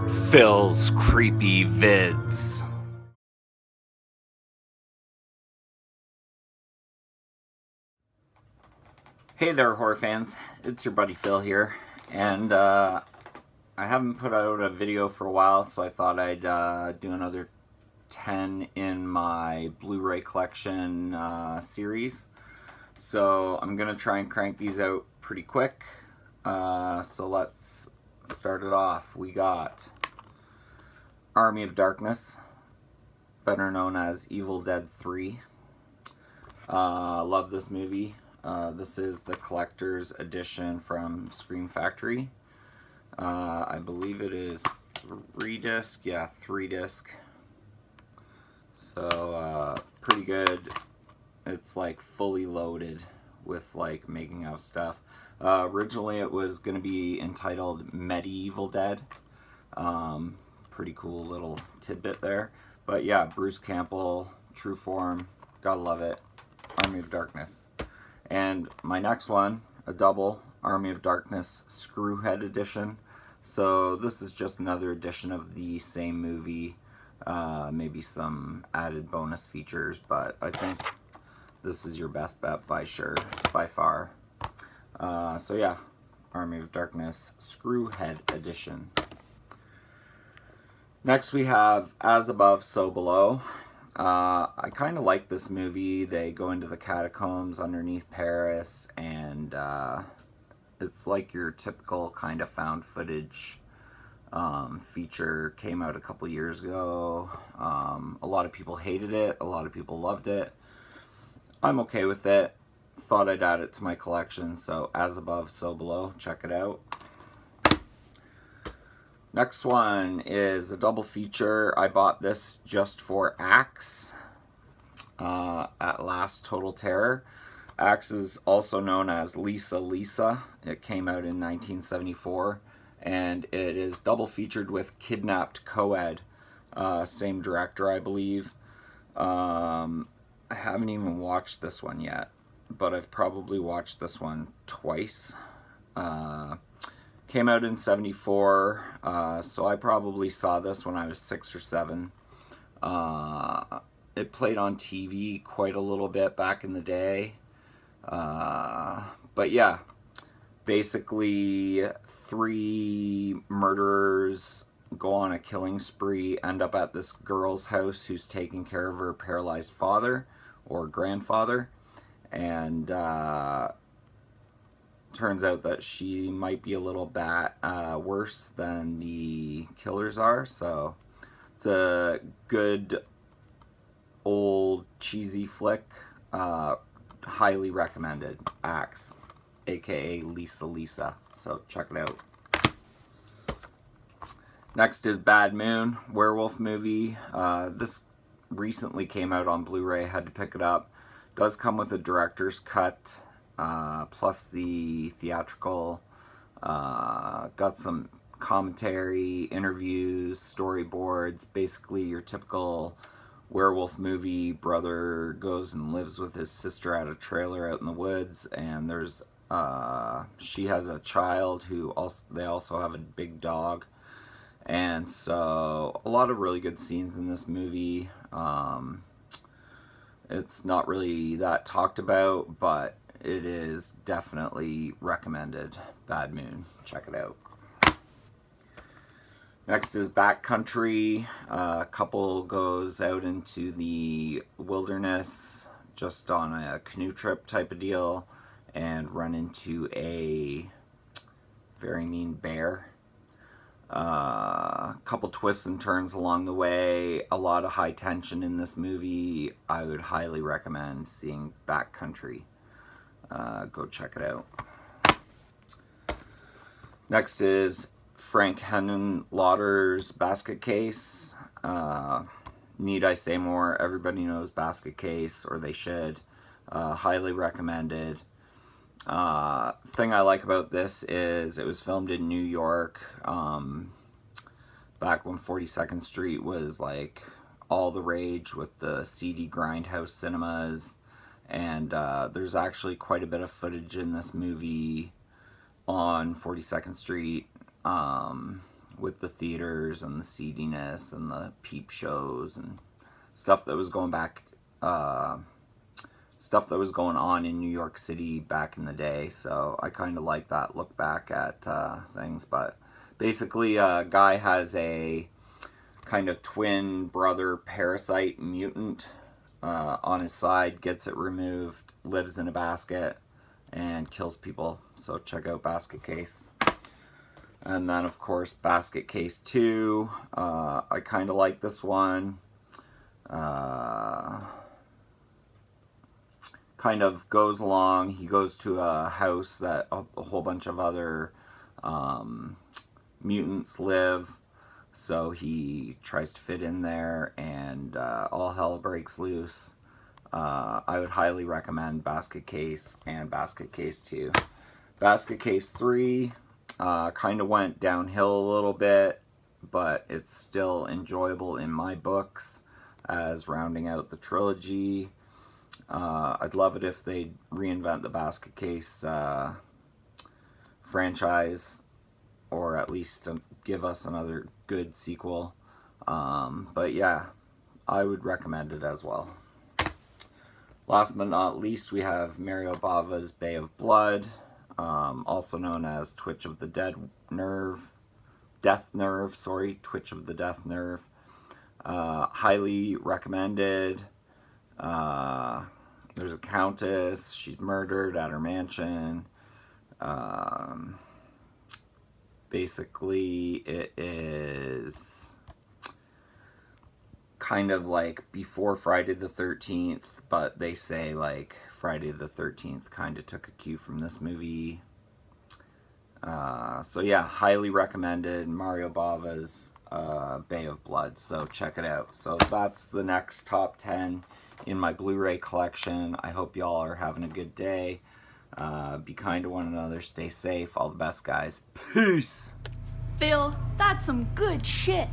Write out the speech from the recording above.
Phil's Creepy Vids. Hey there, horror fans. It's your buddy Phil here, and I haven't put out a video for a while, so I thought I'd do another 10 in my Blu Ray Collection Series. So I'm gonna try and crank these out pretty quick. So let's start it off. We got Army of Darkness, better known as Evil Dead 3. Love this movie. This is the collector's edition from Scream Factory. I believe it is 3-disc. Yeah, 3-disc. So, pretty good. It's like fully loaded with like making of stuff. Originally it was going to be entitled Medieval Dead. Pretty cool little tidbit there. But yeah, Bruce Campbell, true form, gotta love it. Army of Darkness. And my next one, a double, Army of Darkness Screwhead Edition. So this is just another edition of the same movie. Maybe some added bonus features, but I think this is your best bet by far. So yeah, Army of Darkness Screwhead Edition. Next we have As Above, So Below. I kind of like this movie. They go into the catacombs underneath Paris, and it's like your typical kind of found footage feature. Came out a couple years ago. A lot of people hated it. A lot of people loved it. I'm okay with it. Thought I'd add it to my collection. So As Above, So Below. Check it out. Next one is a double feature. I bought this just for Axe. At Last Total Terror. Axe is also known as Lisa Lisa. It came out in 1974, and it is double featured with Kidnapped Coed. Same director, I believe. I haven't even watched this one yet, but I've probably watched this one twice. Came out in 74, so I probably saw this when I was 6 or 7. It played on TV quite a little bit back in the day. But yeah, basically 3 murderers go on a killing spree, end up at this girl's house who's taking care of her paralyzed father or grandfather, and turns out that she might be a little worse than the killers are. So it's a good old cheesy flick. Highly recommended. Axe, aka Lisa Lisa. So check it out. Next is Bad Moon, werewolf movie. This recently came out on Blu-ray. Had to pick it up. Does come with a director's cut. Plus the theatrical. Got some commentary, interviews, storyboards, basically your typical werewolf movie. Brother goes and lives with his sister at a trailer out in the woods, and there's she has a child who they also have a big dog, and so a lot of really good scenes in this movie. It's not really that talked about, but it is definitely recommended. Bad Moon. Check it out. Next is Backcountry. A couple goes out into the wilderness just on a canoe trip type of deal and run into a very mean bear. Couple twists and turns along the way. A lot of high tension in this movie. I would highly recommend seeing Backcountry. Go check it out. Next is Frank Henenlotter's Basket Case. Need I say more? Everybody knows Basket Case, or they should. Highly recommended. Thing I like about this is it was filmed in New York, back when 42nd Street was like all the rage with the CD grindhouse cinemas, and there's actually quite a bit of footage in this movie on 42nd Street. with the theaters and the seediness and the peep shows and stuff that was going on in New York City back in the day. So I kind of like that look back at things. But basically, a guy has a kind of twin brother parasite mutant on his side, gets it removed, lives in a basket, and kills people. So check out Basket Case. And then, of course, Basket Case 2. I kind of like this one. Kind of goes along. He goes to a house that a whole bunch of other mutants live. So he tries to fit in there, and all hell breaks loose. I would highly recommend Basket Case and Basket Case 2. Basket Case 3 kind of went downhill a little bit, but it's still enjoyable in my books as rounding out the trilogy. I'd love it if they reinvent the Basket Case franchise, or at least give us another good sequel. But yeah, I would recommend it as well. Last but not least, we have Mario Bava's Bay of Blood, also known as Twitch of the Death Nerve. Twitch of the Death Nerve. Highly recommended. There's a countess. She's murdered at her mansion. Basically, it is kind of like before Friday the 13th, but they say like Friday the 13th kind of took a cue from this movie. So yeah, highly recommended. Mario Bava's Bay of Blood, so check it out. So that's the next top 10 in my Blu Ray collection. I hope y'all are having a good day. Be kind to one another, stay safe, all the best, guys. Peace! Phil, that's some good shit.